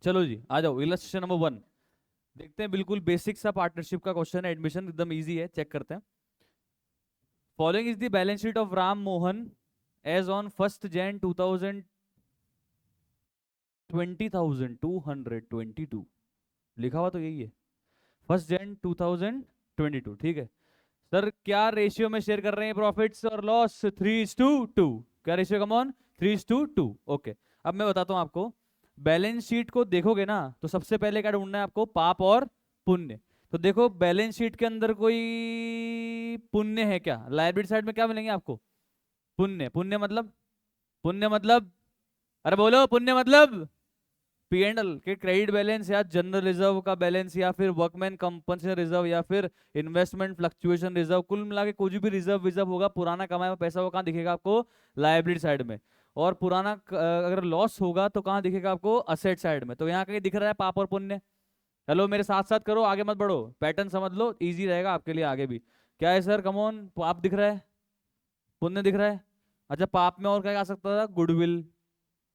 चलो जी आ जाओ, illustration number 1 देखते हैं। बिल्कुल बेसिक सा पार्टनरशिप का क्वेश्चन है, एडमिशन एकदम इजी है, चेक करते हैं। Following is the balance sheet of Ram Mohan as on 1 Jan 2022 लिखा हुआ तो यही है, 1 Jan 2022, ठीक है। सर क्या रेशियो में शेयर कर रहे हैं प्रॉफिट्स और लॉस? 3:2। क्या रेशियो कम ऑन? 3:2। ओके, अब मैं बताता हूं आपको। बैलेंस शीट को देखोगे ना तो सबसे पहले क्या ढूंढना है आपको? पाप और पुण्य। तो देखो बैलेंस शीट के अंदर कोई पुण्य है क्या? लायबिलिटी साइड में क्या मिलेंगे आपको? पुण्य। पुण्य मतलब? पुण्य मतलब, अरे बोलो, पुण्य मतलब P&L के क्रेडिट बैलेंस या जनरल रिजर्व का बैलेंस या फिर वर्कमैन कंपनसेशन रिजर्व या फिर इन्वेस्टमेंट फ्लक्चुएशन रिजर्व, कुल मिला के कुछ भी रिजर्व विजर्व होगा पुराना कमाया हुआ पैसा, वो कहाँ दिखेगा आपको? लायबिलिटी साइड में। और पुराना अगर लॉस होगा तो कहाँ दिखेगा आपको? असेट साइड में। तो यहाँ कहीं दिख रहा है पाप और पुण्य? हेलो, मेरे साथ साथ करो, आगे मत बढ़ो, पैटर्न समझ लो, इजी रहेगा आपके लिए आगे भी। क्या है सर? कमोन, पाप दिख रहा है, पुण्य दिख रहा है। अच्छा, पाप में और क्या आ सकता था? गुडविल,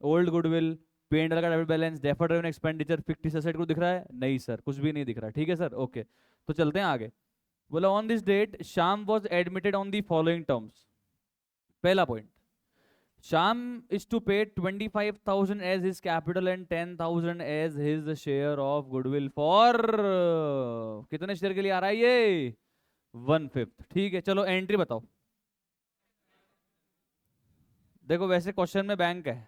ओल्ड गुडविल, P&L का debit balance, deferred revenue expenditure, fixed asset को दिख रहा है? नहीं सर, कुछ भी नहीं दिख रहा। ठीक है सर, ओके। तो चलते हैं आगे। बोला on this date Shyam was admitted on the following terms. पहला point, Shyam is to pay 25,000 as his capital and 10,000 as his share of goodwill for कितने शेयर के लिए आ रहा है ये? 1/5। ठीक है, चलो एंट्री बताओ। देखो वैसे क्वेश्चन में बैंक है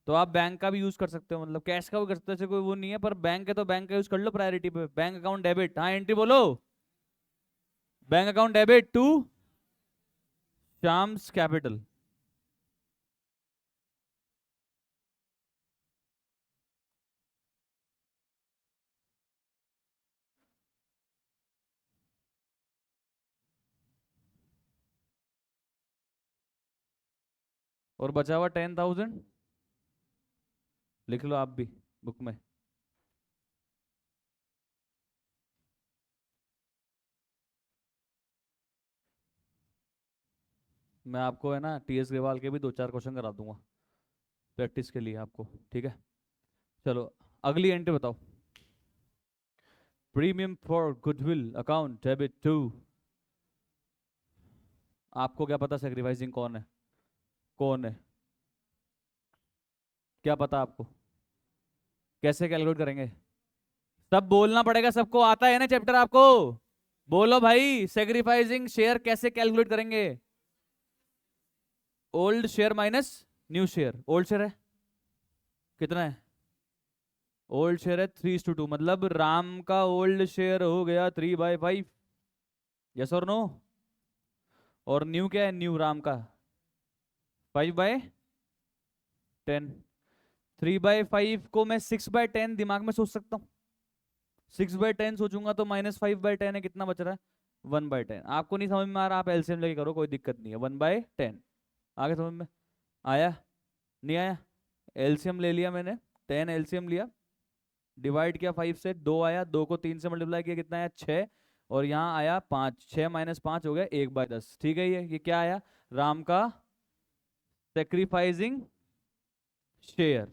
तो आप बैंक का भी यूज कर सकते हो, मतलब कैश का भी कर सकते हो, ऐसे कोई वो नहीं है, पर बैंक है तो बैंक का यूज कर लो प्रायोरिटी पे। बैंक अकाउंट डेबिट, हाँ एंट्री बोलो। Bank account debit to Shyam's capital. और बचा हुआ 10,000 लिख लो आप भी बुक में। मैं आपको है ना TS ग्रेवाल के भी 2-4 क्वेश्चन करा दूंगा प्रैक्टिस के लिए आपको, ठीक है। चलो अगली एंट्री बताओ। Premium for goodwill account debit to, आपको क्या पता सेक्रीफाइसिंग कौन है? कौन है? क्या पता आपको? कैसे कैलकुलेट करेंगे? सब बोलना पड़ेगा, सबको आता है ना चैप्टर आपको? बोलो भाई, सेक्रीफाइसिंग शेयर कैसे कैलकुलेट करेंगे? Old share minus new share. Old share है कितना है? ओल्ड शेयर है 3:2, मतलब राम का ओल्ड शेयर हो गया 3/5। यस और नो? और न्यू क्या है? न्यू राम का 5/10। 3/5 को मैं 6/10 दिमाग में सोच सकता हूँ। 6/10 सोचूंगा तो -5/10 है, कितना बच रहा है? 1/10। आपको नहीं समझ में आ रहा, आप एलसीएम लेके करो, कोई दिक्कत नहीं है। 1/10 आगे समझ में आया? नहीं आया? एलसीएम ले लिया मैंने, 10 एलसीएम लिया, डिवाइड किया 5 से, 2 आया, 2 को 3 से मल्टीप्लाई किया, कितना आया? 6। और यहाँ आया 5, 6 - 5 हो गया 1/10। ठीक है, ये क्या आया? राम का सेक्रीफाइसिंग शेयर।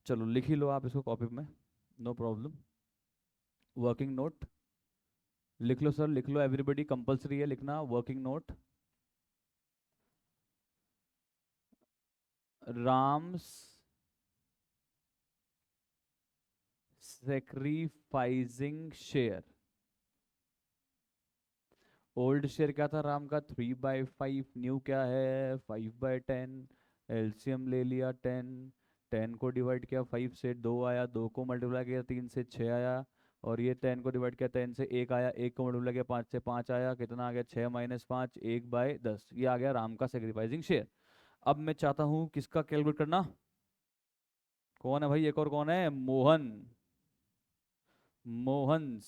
चलो लिख ही लो आप इसको कॉपी में, नो प्रॉब्लम। वर्किंग नोट लिख लो सर, लिख लो, एवरीबडी कंपलसरी है लिखना working note. Ram's sacrificing share. Old share क्या था राम का? 3/5। न्यू क्या है? 5/10। एलसीएम ले लिया 10, 10 को डिवाइड किया 5 से, 2 आया, 2 को मल्टीप्लाई किया 3 से, 6 आया। और ये 10 को डिवाइड किया 10 से, 1 आया, 1 को मल्टीप्लाई किया 5 से, 5 आया, कितना आ गया? 6 - 5 1/10। ये आ गया राम का सेक्रीफाइसिंग शेयर। अब मैं चाहता हूँ किसका कैलकुलेट करना। कौन है भाई? एक और कौन है? मोहन। Mohan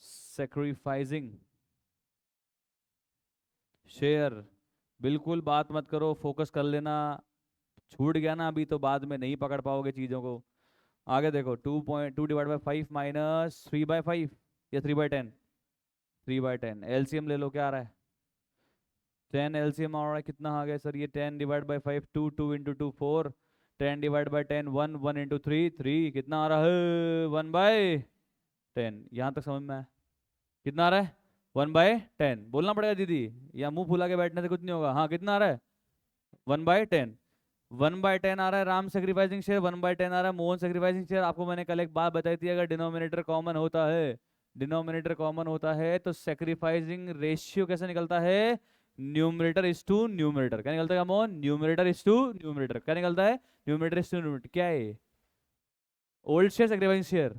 sacrificing share. बिल्कुल बात मत करो, फोकस कर लेना। छूट गया ना अभी तो बाद में नहीं पकड़ पाओगे चीजों को। आगे देखो, 2.2/5 माइनस 3/5 या 3/10? 3/10 एलसीएम ले लो, क्या आ रहा है? 10 एलसीएम आ रहा है, कितना आ गया सर ये? 10 divide by 5 2, 2 into 2 4, 10 divide by 10 1, 1 into 3 3, कितना आ रहा है? 1/10। यहाँ तक समझ में आया? कितना आ रहा है? 1/10 बोलना पड़ेगा दीदी, या मुंह फुला के बैठने से कुछ नहीं होगा। हाँ कितना आ रहा है? 1/10। 1/10 आ रहा है राम सेक्रीफाइसिंग शेयर, 1/10 आ रहा है मोहन सेक्रीफाइसिंग शेयर। आपको मैंने कल एक बात बताई थी, अगर डिनोमिनेटर कॉमन होता है, डिनोमिनेटर कॉमन होता है तो सेक्रीफाइसिंग रेशियो कैसे निकलता है? Numerator is to numerator. क्या निकलता है Mohan? Numerator is to numerator. क्या निकलता है? Numerator is to numerator. क्या है? Old share sacrificing share?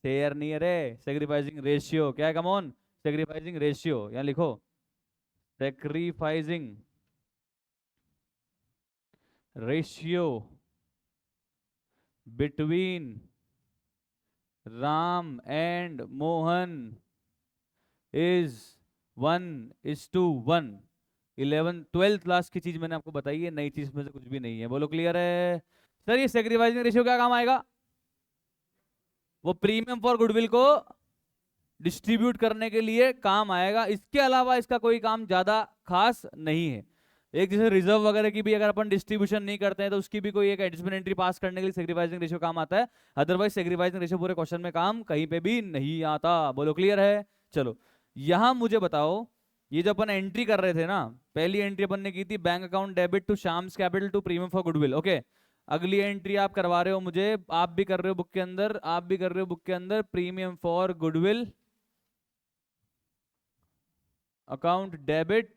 Share नहीं है रे, सेक्रीफाइसिंग रेशियो। क्या है कमॉन? Sacrificing ratio. यहाँ लिखो, sacrificing ratio between Ram and Mohan is 1:1। 11th 12th class की चीज मैंने आपको बताई है, नई चीज में से कुछ भी नहीं है। बोलो क्लियर है? सर ये सेक्रीफाइसिंग रेशियो क्या काम आएगा? वो प्रीमियम फॉर गुडविल को डिस्ट्रीब्यूट करने के लिए काम आएगा, इसके अलावा इसका कोई काम ज्यादा खास नहीं है। एक जैसे रिजर्व वगैरह की भी अगर अपन डिस्ट्रीब्यूशन नहीं करते हैं तो उसकी भी कोई एक एडजस्टमेंट एंट्री पास करने के लिए सेक्रीफाइसिंग रेशियो काम आता है। अदरवाइज सेक्रीफाइसिंग रेशियो पूरे क्वेश्चन में काम कहीं पे भी नहीं आता। बोलो क्लियर है? चलो यहां मुझे बताओ, ये जो अपन एंट्री कर रहे थे ना, पहली एंट्री अपन ने की थी bank account debit to Shyam's capital to premium for goodwill. Okay, अगली एंट्री आप करवा रहे हो मुझे, आप भी कर रहे हो बुक के अंदर, आप भी कर रहे हो बुक के अंदर, premium for goodwill account debit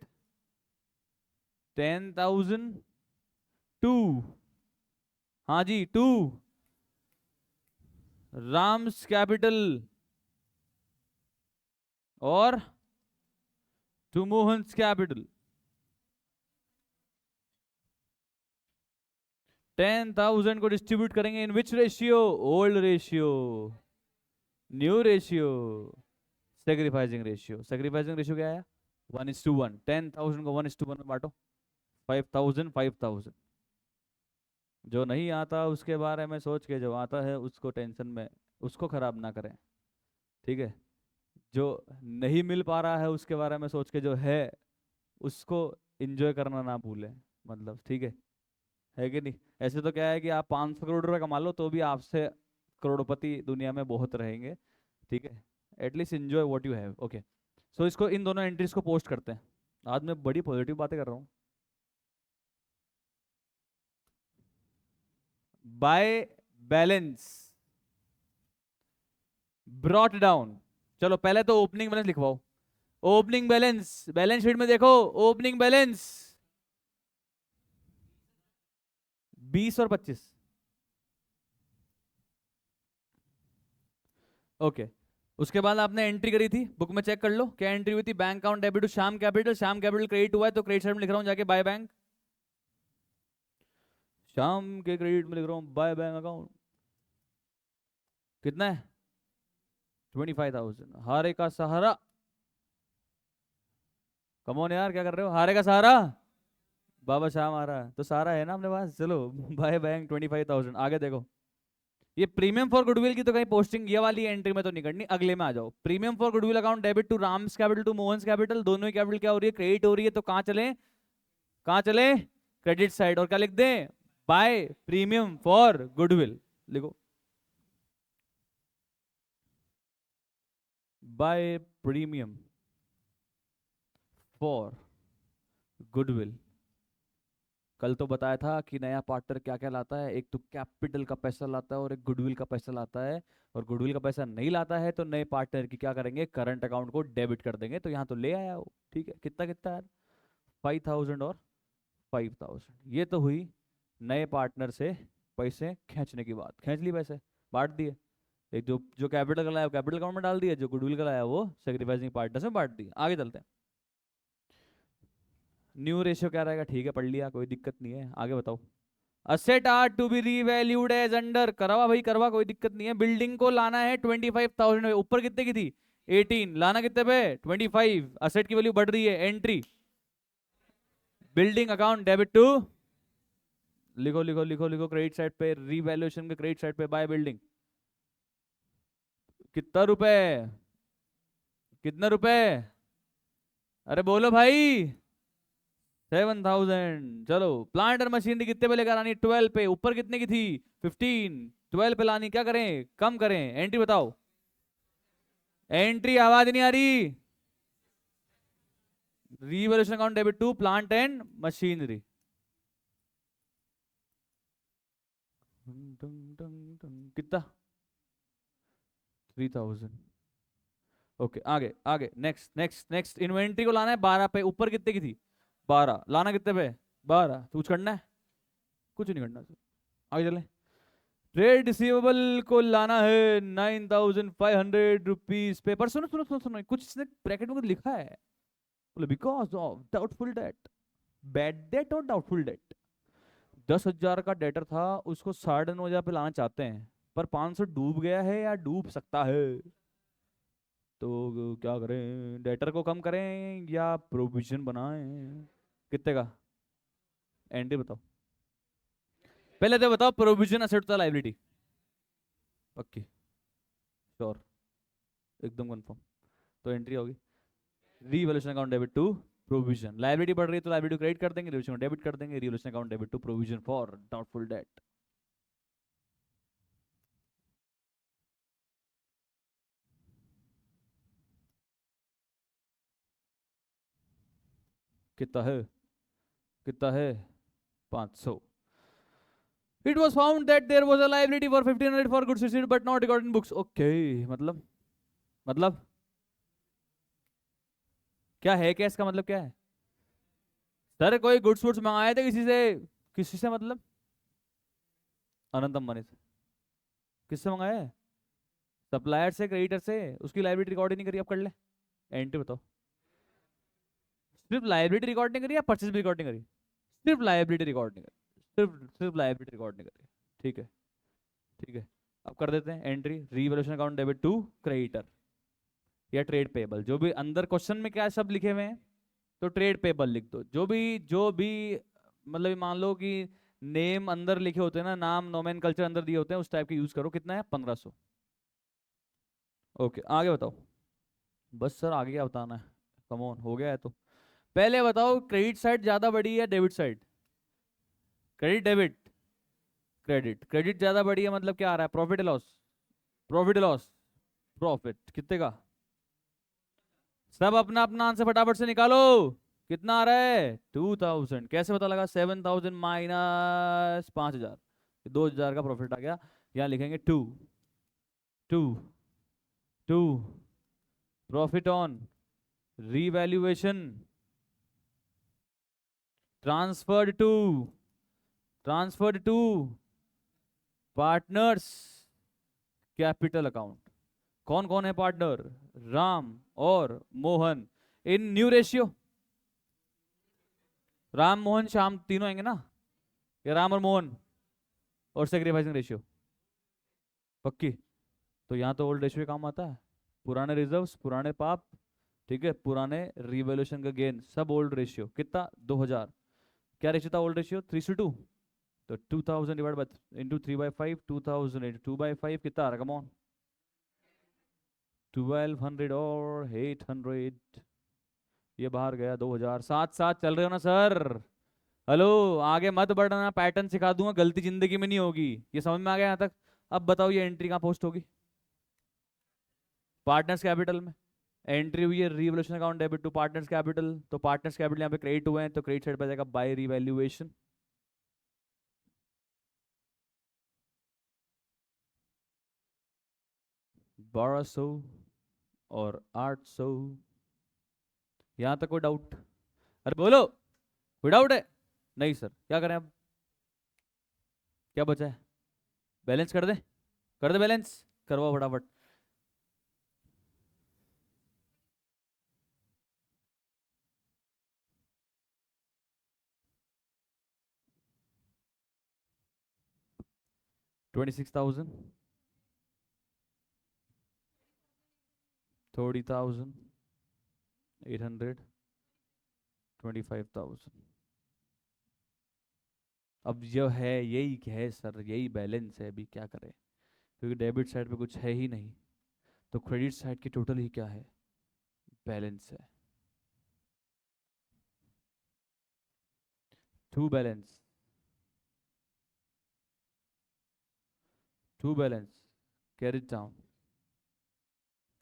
10,000 to, हाँ जी, टू राम्स कैपिटल और टू मोहन्स कैपिटल। 10,000 को डिस्ट्रीब्यूट करेंगे in which ratio? Old ratio, new ratio, sacrificing ratio. Sacrificing ratio क्या है? 1:1। 10,000 को 1:1 में बांटो, 5,000 5,000। जो नहीं आता उसके बारे में सोच के, जो आता है उसको टेंशन में, उसको खराब ना करें, ठीक है? जो नहीं मिल पा रहा है उसके बारे में सोच के, जो है उसको एंजॉय करना ना भूलें, मतलब ठीक है कि नहीं? ऐसे तो क्या है कि आप 500 करोड़ रुपए कमा लो तो भी आपसे करोड़पति दुनिया में बहुत रहेंगे, ठीक है? At least enjoy what you have. Okay, so इसको, इन दोनों एंट्रीज को पोस्ट करते हैं। आज मैं बड़ी पॉजिटिव बातें कर रहा हूँ। By balance brought down. चलो पहले तो ओपनिंग बैलेंस लिखवाओ। ओपनिंग बैलेंस, बैलेंस शीट में देखो, ओपनिंग बैलेंस 20 और 25। ओके, उसके बाद आपने एंट्री करी थी, बुक में चेक कर लो क्या एंट्री हुई थी। Bank account debit to Shyam capital, Shyam capital credit हुआ है तो क्रेडिट साइड में लिख रहा हूं जाके बाय बैंक। श्याम के क्रेडिट में लिख रहा हूं बाय बैंक अकाउंट। कितना है? 25,000। हारे का सहारा, कमोन यार क्या कर रहे हो? हारे का सहारा बाबा श्याम आ रहा है, तो सारा है ना अपने पास। चलो बाय बैंक 25,000। आगे देखो, ये प्रीमियम फॉर गुडविल की तो कहीं पोस्टिंग ये वाली एंट्री में तो नहीं करनी, अगले में आ जाओ। Premium for goodwill account debit to Ram's capital to Mohan's capital, दोनों ही कैपिटल क्या हो रही है? क्रेडिट हो रही है। तो कहां चले? कहां चले? Credit side. और क्या लिख दें? बाय प्रीमियम फॉर गुडविल लिखो, बाय प्रीमियम फॉर गुडविल। कल तो बताया था कि नया पार्टनर क्या क्या लाता है, एक तो कैपिटल का पैसा लाता है और एक गुडविल का पैसा लाता है। और गुडविल का पैसा नहीं लाता है तो नए पार्टनर की क्या करेंगे? करंट अकाउंट को डेबिट कर देंगे। तो यहाँ तो ले आया हो, ठीक है? कितना कितना यार? 5,000 और 5,000। ये तो हुई नए पार्टनर से पैसे खींचने की बात। खींच ली पैसे, बांट दिए। एक जो जो कैपिटल का लाया वो कैपिटल अकाउंट में डाल दिया, जो गुडविल का लाया वो सेक्रीफाइसिंग पार्टनर्स में बांट दिया। आगे चलते हैं। न्यू रेशियो क्या रहेगा? ठीक है पढ़ लिया, कोई दिक्कत नहीं है। आगे बताओ। Asset are to be revalued as under, करवा भाई करवा, कोई दिक्कत नहीं है। बिल्डिंग को लाना है 25,000, ऊपर कितने की थी? 18, लाना कितने पे? 25। असेट की वैल्यू बढ़ रही है। Entry building account debit to, लिखो लिखो लिखो लिखो, क्रेडिट साइड पे, रीवैल्यूएशन के क्रेडिट साइड पे बाय बिल्डिंग। कितना रुपए? कितना रुपए? अरे बोलो भाई। 7,000। चलो प्लांट और मशीनरी कितने पे लेकर आनी? 12 पे। ऊपर कितने की थी? 15। 12 पे लानी, क्या करें? कम करें। एंट्री बताओ। एंट्री, आवाज नहीं आ रही। Revolution account debit to plant and machinery. कितना? 3,000। ओके, आगे आगे, नेक्स्ट नेक्स्ट नेक्स्ट। इन्वेंट्री को लाना है 12 पे। ऊपर कितने की थी? 12। लाना कितने पे? 12। तो कुछ करना है? कुछ नहीं करना सर। आगे चले। ट्रेड रिसीवेबल को लाना है 9,500 रुपीज पे। पर सुनो सुनो सुनो सुनो, कुछ इसने ब्रैकेट में कुछ लिखा है। बोले because of doubtful debt. Bad debt और डाउटफुल डेट। 10,000 का डेटर था, उसको 9,500 पे लाना चाहते हैं, पर 500 डूब गया है या डूब सकता है। तो क्या करें? डेटर को कम करें या प्रोविजन बनाएं? कितने का? एंट्री बताओ। पहले तो बताओ, प्रोविजन असेट था लाइबिलिटी? पक्की? श्योर? एकदम कंफर्म? तो एंट्री होगी revolution account debit to provision. Liability बढ़ रही है तो लाइबिलिटी क्रेडिट कर देंगे, रिवॉल्यूशन डेबिट कर देंगे। Revolution account debit to provision for doubtful debt. कितना है? कितना है? 500। It was found that there was a liability for 1,500 for goods received but not recorded in books. Okay, मतलब क्या है? क्या इसका मतलब क्या है? सर कोई गुड्स वुड्स मंगाए थे किसी से? किसी से मतलब? अनंत अंबानी से? किससे मंगाया है? सप्लायर से, क्रेडिटर से? उसकी लाइबिलिटी रिकॉर्ड ही नहीं करी, अब कर ले। एंट्री बताओ। सिर्फ लाइबिलिटी रिकॉर्ड नहीं करी या परचेज भी रिकॉर्ड नहीं करी? सिर्फ लाइबिलिटी रिकॉर्ड नहीं करी। सिर्फ सिर्फ लाइबिलिटी रिकॉर्ड नहीं करी। ठीक है, ठीक है। अब कर देते हैं entry revolution account debit to creditor या ट्रेड पेबल। जो भी अंदर क्वेश्चन में क्या सब लिखे हुए हैं, तो ट्रेड पेबल लिख दो। जो भी मतलब मान लो कि नेम अंदर लिखे होते हैं ना, नाम नोमेनकल्चर अंदर दिए होते हैं, उस टाइप के यूज करो। कितना है? 1,500। ओके, आगे बताओ। बस सर आगे क्या बताना है? कम ऑन, हो गया है तो। पहले बताओ, क्रेडिट साइड ज्यादा बड़ी है debit side? Credit debit? Credit. Credit ज्यादा बड़ी है मतलब क्या आ रहा है? Profit loss? Profit loss? Profit कितने का? सब अपना अपना आंसर फटाफट से निकालो। कितना आ रहा है? 2,000। कैसे पता लगा? 7,000 माइनस 5,000, 2,000 का प्रॉफिट आ गया। यहाँ लिखेंगे to. To to profit on revaluation transferred to partners capital account. कौन कौन है पार्टनर? राम और Mohan. In new ratio? Ram Mohan Shyam तीनों आएंगे ना? या राम और मोहन और सेक्रीफाइसिंग रेशियो? पक्की? तो यहाँ तो ओल्ड रेशियो काम आता है। पुराने रिजर्व्स, पुराने पाप, ठीक है, पुराने रिवॉल्यूशन का गेन, सब ओल्ड रेशियो। कितना? 2,000। क्या रेशियो था ओल्ड रेशियो? 3:2। तो 2,000 डिवाइड बाय इंटू 3/5, 2,000 इंटू 2/5 कितना आ रहा? कम ऑन, 1,200 और 800। ये बाहर गया 2,000। साथ साथ चल रहे हो ना सर? हेलो, आगे मत बढ़ना, पैटर्न सिखा दूंगा, गलती जिंदगी में नहीं होगी। ये समझ में आ गया यहाँ तक? अब बताओ ये एंट्री कहाँ पोस्ट होगी? पार्टनर्स कैपिटल में। एंट्री हुई है revolution account debit to partners capital, तो पार्टनर्स कैपिटल यहाँ पे क्रेडिट हुए हैं, तो क्रेडिट साइड पे जाएगा बाय रिवैल्यूएशन। बारह सौ और 800। यहाँ तक कोई डाउट? अरे बोलो, कोई डाउट है? नहीं सर, क्या करें अब? क्या बचा है? बैलेंस कर दे? कर दे बैलेंस? करवाओ फटाफट। $26,000, $30,000, 800, 25,000। अब जो है यही है सर, यही बैलेंस है। अभी क्या करें, क्योंकि डेबिट साइड पे कुछ है ही नहीं, तो क्रेडिट साइड की टोटल ही क्या है? बैलेंस है। To balance, to balance carriage down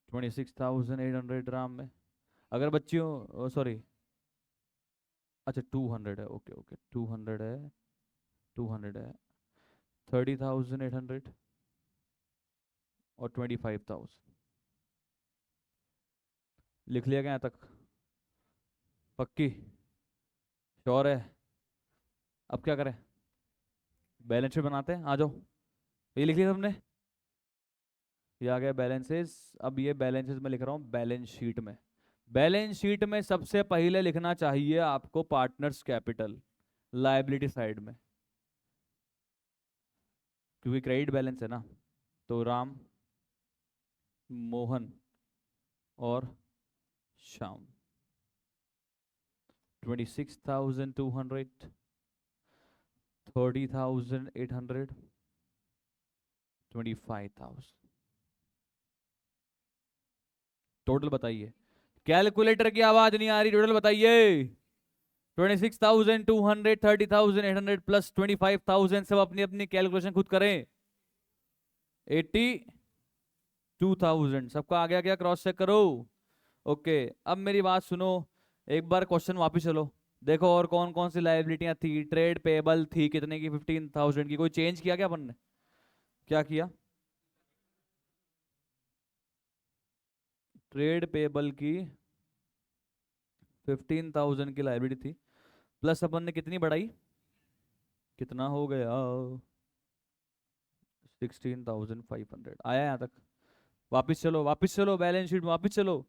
26,800 gram में। अगर बच्चियों सॉरी, अच्छा 200 है, ओके ओके 200 है, 200 है, 30,800 और 25,000। लिख लिया क्या यहाँ तक? पक्की श्योर है? अब क्या करें? बैलेंस शीट बनाते हैं, आ जाओ। ये लिख लिया सबने? ये आ गया बैलेंसेस। अब ये बैलेंसेस में लिख रहा हूँ बैलेंस शीट में। बैलेंस शीट में सबसे पहले लिखना चाहिए आपको पार्टनर्स कैपिटल लायबिलिटी साइड में, क्योंकि क्रेडिट बैलेंस है ना। तो राम, मोहन और श्याम 26,200, 30,800, 25,000। टोटल बताइए। कैलकुलेटर की आवाज नहीं आ रही, टोटल बताइए। 26,200, 30,800 प्लस 25,000। सब अपनी अपनी कैलकुलेशन खुद करें। 82,000 सबका आ गया क्या? क्रॉस चेक करो। ओके, अब मेरी बात सुनो, एक बार क्वेश्चन वापस चलो। देखो और कौन कौन सी लाइबिलिटियां थी। ट्रेड पेबल थी कितने की? 15,000 की। कोई चेंज किया क्या अपन ने? क्या किया? ट्रेड पेबल की 15,000 की लाइबिलिटी थी, प्लस अपन ने कितनी बढ़ाई? कितना हो गया? 16,500 आया यहाँ तक। वापिस चलो, वापिस चलो, बैलेंस शीट में वापिस चलो।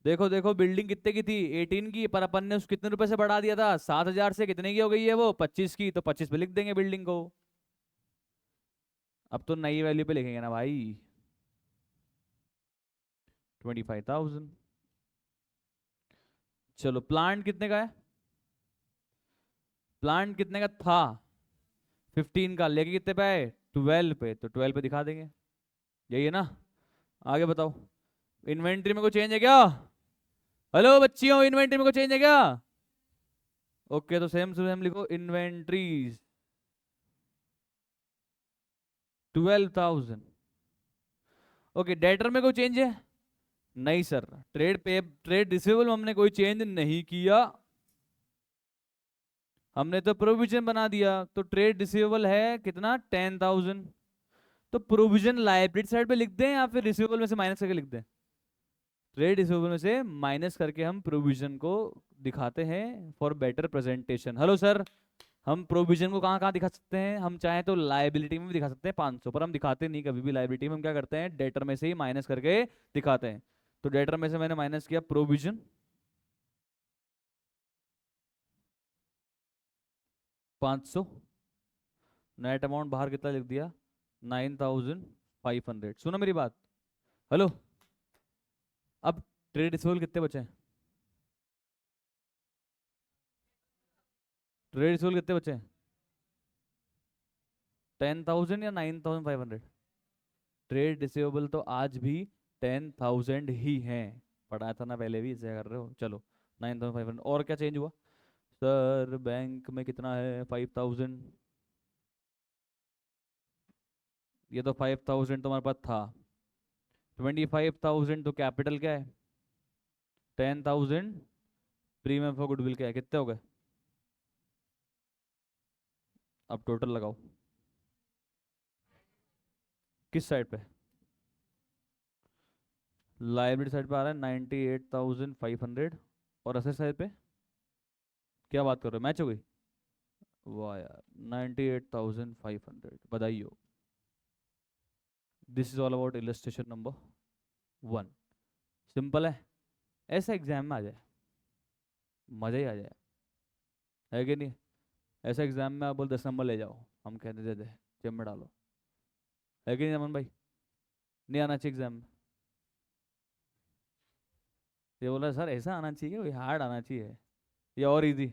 देखो देखो, बिल्डिंग कितने की थी? 18 की, पर अपन ने उसको कितने रुपए से बढ़ा दिया था? 7,000 से। कितने की हो गई है वो? 25 की। तो 25 पे लिख देंगे बिल्डिंग को। अब तो नई वैल्यू पे लिखेंगे ना भाई। 25,000। चलो, प्लांट कितने का है? प्लांट कितने का था? 15 का। लेके कितने पे आए? 12 पे। तो 12 पे दिखा देंगे। यही है ना? आगे बताओ। इन्वेंट्री में कोई चेंज है क्या? हेलो बच्चियों, इन्वेंट्री में कोई चेंज है क्या? ओके, तो सेम सेम लिखो, इन्वेंट्रीज 12,000। ओके, डेटर में कोई चेंज है? नहीं सर। ट्रेड रिसीवेबल में हमने कोई चेंज नहीं किया, हमने तो प्रोविजन बना दिया। तो ट्रेड रिसीवेबल है कितना? 10,000। तो प्रोविजन लायबिलिटी साइड पे लिख दें या फिर रिसीवेबल में से माइनस करके लिख दें? ट्रेड रिसीवेबल में से माइनस करके हम प्रोविजन को दिखाते हैं for better presentation. Hello sir, हम प्रोविजन को कहाँ कहाँ दिखा सकते हैं? हम चाहे तो लायबिलिटी में भी दिखा सकते हैं 500, पर हम दिखाते नहीं कभी भी लायबिलिटी में। हम क्या करते हैं? डेटर में से ही माइनस करके दिखाते हैं। तो डेटर में से मैंने माइनस किया प्रोविजन, 500। नेट अमाउंट बाहर कितना लिख दिया? 9,500। सुनो मेरी बात। हेलो, अब ट्रेड रिसीवेबल कितने बचे हैं? ट्रेड रिसीवेबल कितने बचे हैं? 10,000 या 9,500? ट्रेड रिसीवेबल तो आज भी 10,000 ही हैं। पढ़ा था ना पहले भी, इसे कर रहे हो। चलो, 9,500। और क्या चेंज हुआ? सर बैंक में कितना है? 5,000। ये तो 5,000 तुम्हारे पास था। 25,000 तो कैपिटल क्या है? 10,000 प्रीमियम फॉर गुडविल क्या है? कितने हो गए? अब टोटल लगाओ। किस साइड पे? लाइबिलिटी साइड पे आ रहा है 98,500। और असेट साइड पे? क्या बात कर रहे हो, मैच हो गई? वाह यार, 98,500, बधाई हो। This is all about illustration number 1। Simple है, ऐसा एग्जाम में आ जाए, मजा ही आ जाए, है कि नहीं? ऐसा एग्जाम में आप बोल 10 नंबर ले जाओ, हम कहते दे दे, जेब में डालो। है कि नहीं अमन भाई? नहीं आना चाहिए एग्जाम में? ये बोला सर ऐसा आना चाहिए, कोई हार्ड आना चाहिए, ये और इजी।